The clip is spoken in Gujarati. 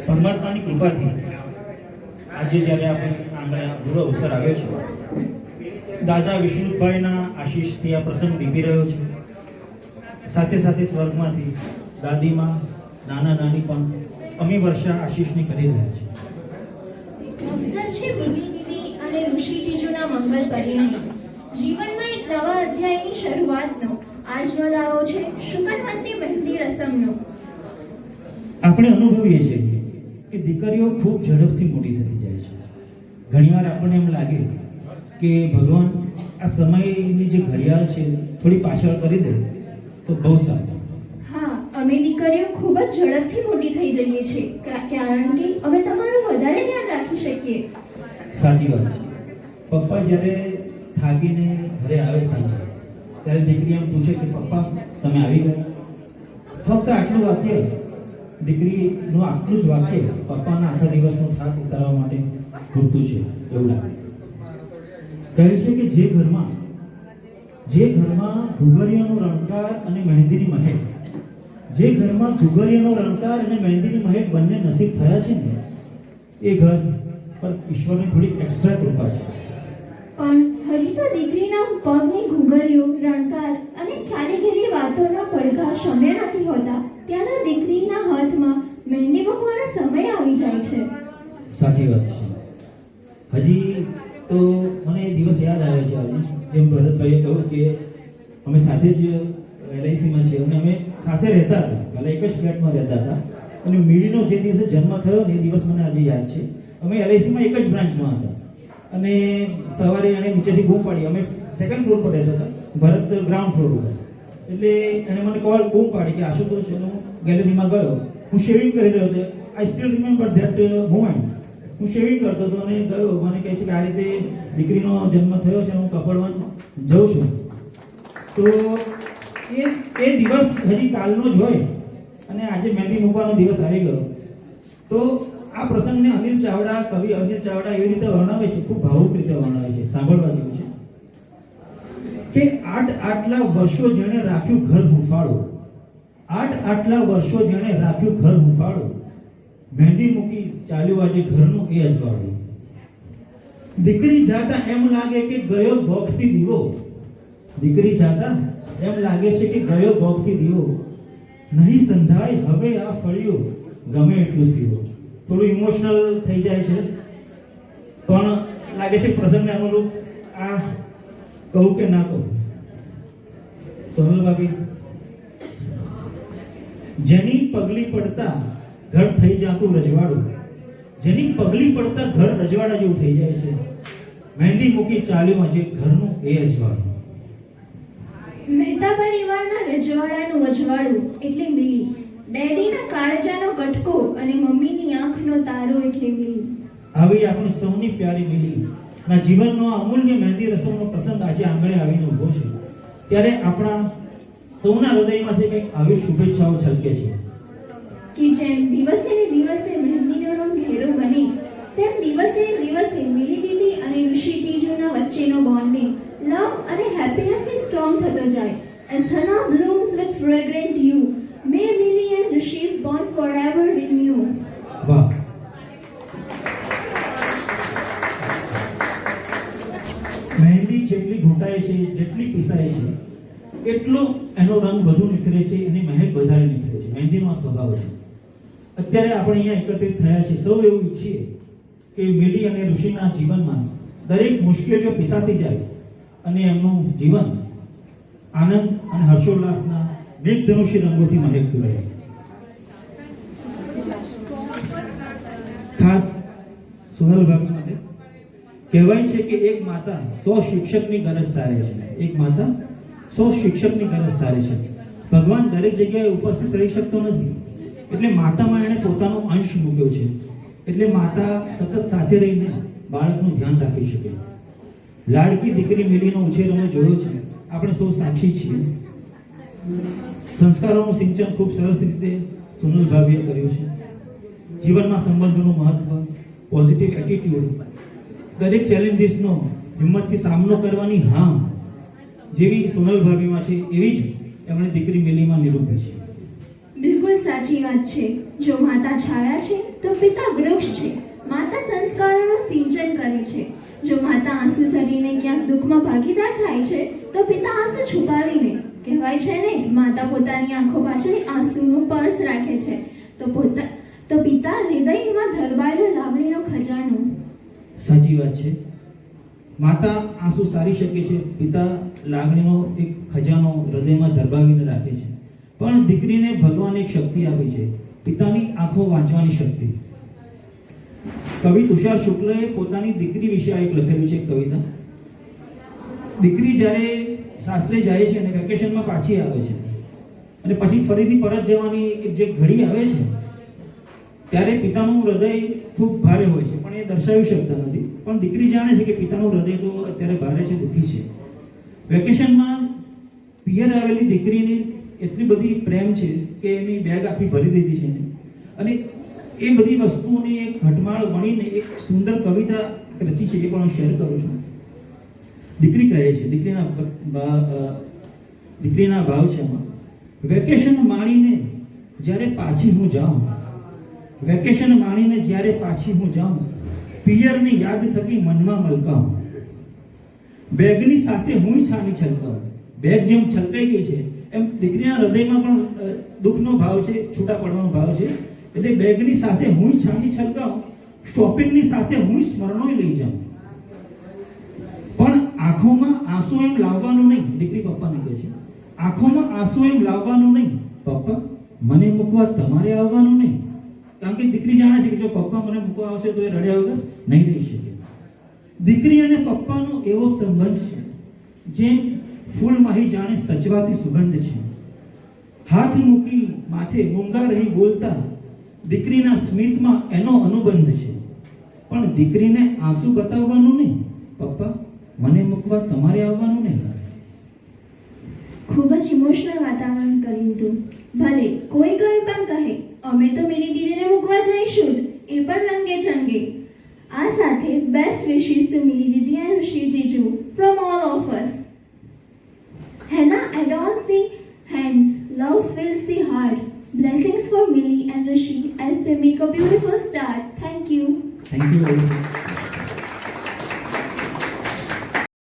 પરમાત્માની કૃપાથી આજે જ્યારે આપણે આંગણે પૂરો અવસર આવ્યો છે, દાદા વિષ્ણુભાઈના આશીષથી આ પ્રસંગ દીપી રહ્યો છે. સાથે સાથે સ્વર્ગમાંથી દાદીમાં નાના નાની પણ અમી વર્ષા આશીષની કરી રહ્યા છે. અવસર છે મિની દીદી અને ઋષિજીજુના મંગલ પરિણય. જીવનમાં એક નવા અધ્યાયની શરૂઆતનો આજનો લાવો છે શુકનવંતી મહેંદી રસમનો. આપણે અનુભવીએ છીએ કે દીકરીઓ ખૂબ ઝડપથી મોટી થતી જાય છે. ઘણીવાર આપણને એમ લાગે કે ભગવાન આ સમયની જે ઘડિયાળ છે થોડી પાછળ કરી દે તો બહુ સારું. હા, અમે દીકરીઓ ખૂબ જ ઝડપથી મોટી થઈ જઈએ છીએ કારણ કે અમે તમારું વધારે ધ્યાન રાખી શકીએ. સાચી વાત છે. પપ્પા જ્યારે થાકીને ઘરે આવે સાંજે ત્યારે દીકરી એમ પૂછે કે પપ્પા તમે આવી ગયા? ફક્ત આટલું વાક્ય, દીકરીનું આટલું જ વાક્ય પપ્પાના આખા દિવસનો થાક ઉતારવા માટે પૂરતું છે એવું લાગે. કહે છે કે જે ઘરમાં ઘુઘરીયાનો રણકાર અને મહેંદીની મહેક, જે ઘરમાં ઘુઘરીયાનો રણકાર અને મહેંદીની મહેક બંને નસીબ થયા છે ને, એ ઘર પર ઈશ્વરની થોડી એક્સ્ટ્રા કૃપા છે. પણ હજી તો દીકરીના પગની ઘુઘરીઓ, રણકાર અને ખાલી વાતોના પડઘા શમ્યા નથી હોતા ત્યાંના દીકરીના હાથમાં મહેંદી મૂકવાનો સમય આવી જાય છે. સાચી વાત છે. હજી તો મને એ દિવસ યાદ આવે છે આજે, જેમ ભરતભાઈએ કહ્યું કે અમે સાથે જ LICમાં છીએ અને અમે સાથે રહેતા હતા, પહેલાં એક જ ફ્લેટમાં રહેતા હતા. અને મીડીનો જે દિવસે જન્મ થયો ને એ દિવસ મને આજે યાદ છે. અમે LICમાં એક જ બ્રાન્ચમાં હતા અને સવારે એણે નીચેથી બૂમ પાડી. અમે સેકન્ડ ફ્લોર પર રહેતા હતા, ભરત ગ્રાઉન્ડ ફ્લોર ઉપર. એટલે એણે મને બૂમ પાડી કે આશુતોષ. હું ગેલેરીમાં ગયો, હું શેવિંગ કરી રહ્યો હતો. I still remember that moment. હું શેવિંગ કરતો હતો અને ગયો, મને કહે છે કે આ રીતે દીકરીનો જન્મ થયો છે, હું કપડવંત જઉં છું. તો એ દિવસ હજી કાલનો જ હોય અને આજે મહેંદી મૂકવાનો દિવસ આવી ગયો. તો આ પ્રસંગને અનિલ ચાવડા, કવિ અનિલ ચાવડા એવી રીતે વર્ણવે છે, ખૂબ ભાવુક રીતે વર્ણવે છે, સાંભળવા જેવું છે કે આટલા વર્ષો જેણે રાખ્યું ઘર હુંફાળું, આટલા વર્ષો જેણે રાખ્યું ઘર હુંફાળું, મહેંદી મૂકી ચાલ્યું આજે ઘરનું એ અજવાળું. દીકરી જાતા એમ લાગે કે ગયો ભોગથી દીવો, દીકરી જાતા એમ લાગે છે કે ગયો ભોગથી દીવો, નહીં સંધાય હવે આ ફળિયો ગમે એટલું સીવો. થોડું ઇમોશનલ થઈ જાય છે પણ લાગે છે પ્રસંગને અનુરૂપ આ કહું કે ના કહું. સોનલ ભાભી, જેની પગલી પડતા ઘર થઈ જાતું રજવાડું, જેની પગલી પડતા ઘર રજવાડા જેવું થઈ જાય છે, મહેંદી મૂકી ચાલ્યું આજે ઘરનું એ અજવાળું. મહેતા પરિવારના રજવાડાનું અજવાળું એટલે મિલી, ડેડીના કાળજાનો કટકો અને મમ્મીની આંખનો તારો એટલે મિલી. આવી આપણી સૌની પ્યારી મિલી ના જીવનનો આ અમૂલ્ય મહેંદી રસમનો પ્રસંગ આજે આંગણે આવીને ઊભો છે ત્યારે આપણા સૌના હૃદયમાંથી કંઈક આવી શુભેચ્છાઓ છલકે છે કે જેમ દિવસે ને દિવસે મહેંદીનો રંગ ઘેરો બને તેમ દિવસે ને દિવસે મિલી દીદી અને ઋષિજીજુના વચ્ચેનો બોન્ડિંગ, લવ અને હેપીનેસથી સ્ટ્રોંગ થતો જાય. As Hana blooms with fragrant dew, may Millie and Rishi's bond forever renew. વાહ. મહેંદી જેટલી ઘૂંટાય છે, જેટલી પીસાય છે, એટલો એનો રંગ વધુ નીકળે છે, એની મહેક વધારે નીકળે છે. મહેંદીનો આ સ્વભાવ છે. અત્યારે આપણે અહીંયા એકત્રિત થયા છે, સૌ એવું ઈચ્છીએ કે મિલી અને ઋષિના જીવનમાં દરેક મુશ્કેલીઓ પીસાતી જાય અને એમનું જીવન આનંદ અને હર્ષોલ્લાસના મેઘધનુષી રંગોથી મહેકતું રહે. ખાસ સોનલ ભાભી માટે કહેવાય છે કે એક માતા 100 શિક્ષકની ગરજ સારે છે. એક માતા 100 શિક્ષકની ગરજ સારે છે. ભગવાન દરેક જગ્યાએ ઉપસ્થિત રહી શકતો નથી, એટલે માતામાં એણે પોતાનો અંશ મૂક્યો છે. એટલે માતા સતત સાથે રહીને બાળકનું ધ્યાન રાખી શકે. લાડકી દીકરી મિલીનો ઉછેર અમે જોયો છે, આપણે સૌ સાક્ષી છીએ. સંસ્કારોનું સિંચન ખૂબ સરસ રીતે સોનલ ભાભીએ કર્યું છે. જીવનમાં સંબંધોનું મહત્વ, પોઝિટિવ એટીટ્યુડ, દરેક ચેલેન્જીસનો હિંમતથી સામનો કરવાની જેવી સોનલ ભાભીમાં છે એવી જ એમણે દીકરી મિલીમાં નિરૂપી છે. બિલકુલ સાચી વાત છે. જો માતા છાયા છે તો પિતા વૃક્ષ છે. માતા સંસ્કારોનું સિંચન કરે છે. જો માતા આંસુ સરીને ક્યાંક દુઃખમાં ભાગીદાર થાય છે તો પિતા આંસુ છુપાવીને, કહેવાય છે ને, માતા પોતાની આંખો પાછળ આંસુનું પર્સ રાખે છે તો પિતા હૃદયમાં ધરબાયેલો લાગણીનો ખજાનો. સાચી વાત છે. માતા આંસુ સારી શકે છે, પિતા લાગણીનો એક ખજાનો હૃદયમાં ધરબાવીને રાખે છે. પણ દીકરીને ભગવાન એક શક્તિ આપી છે, પિતાની આંખો વાંચવાની શક્તિ. કવિ તુષાર શુક્લએ પોતાની દીકરી વિશે આ એક લખેલું છે કવિતા. દીકરી જ્યારે સાસરે જાય છે અને વેકેશનમાં પાછી આવે છે અને પછી ફરીથી પરત જવાની જે ઘડી આવે છે ત્યારે પિતાનું હૃદય ખૂબ ભારે હોય છે, પણ એ દર્શાવી શકતા નથી. પણ દીકરી જાણે છે કે પિતાનું હૃદય તો અત્યારે ભારે છે, દુઃખી છે. વેકેશનમાં પિયર આવેલી દીકરીની એટલી બધી પ્રેમ છે કે એની બેગ આખી ભરી દીધી છે અને એ બધી વસ્તુઓની એક ઘટમાળ વણીને એક સુંદર કવિતા રચી છે, એ પણ હું શેર કરું છું. દીકરી કહે છે, દીકરીના ભાવ છે એમાં. વેકેશન માણીને જ્યારે પાછી હું જાઉં, વેકેશન માણીને જ્યારે પાછી હું જાઉં, પિયરની યાદ થકી મનમાં મલકાઉં, બેગની સાથે હું છાની છલકાઉં. બેગ જેમ છલકાઈ ગઈ છે એમ દીકરીના હૃદયમાં પણ દુઃખનો ભાવ છે, છૂટા પડવાનો ભાવ છે. એટલે બેગની સાથે હું છાની છલકાઉં, શોપિંગની સાથે હું સ્મરણોય લઈ જાઉં, પણ આંખોમાં આંસુ એમ લાવવાનું નહીં. દીકરી પપ્પાને કહે છે, આંખોમાં આંસુ એમ લાવવાનું નહીં પપ્પા, મને મૂકવા તમારે આવવાનું નહીં. કારણ કે દીકરી જાણે છે કે જો પપ્પા મને મૂકવા આવશે તો એ રડ્યા વગર નહીં રહી શકે. દીકરી અને પપ્પાનો એવો સંબંધ છે જેમ ફૂલમાહી જાણે સચવાતી સુગંધ છે. હાથ મૂકી માથે મૂંગા રહી બોલતા દીકરીના સ્મિતમાં એનો અનુબંધ છે. પણ દીકરીને આંસુ બતાવવાનું નહીં પપ્પા, મને મૂકવા તમારે આવવાનું નહીં. ખૂબ જ ઇમોશનલ વાતાવરણ કરી દીધું. ભલે કોઈ પણ કહે અમે તો મેરી દીદીને મૂકવા જઈશું જ, એ પણ રંગે ચંગે. આ સાથે બેસ્ટ વિશિસ ટુ મેરી દીદી એન્ડ ઋષિ જીજુ from all of us. Hannah adorns the hands, love fills the heart. Blessings for Millie and Rishi as they make a beautiful start. Thank you. Thank you very much.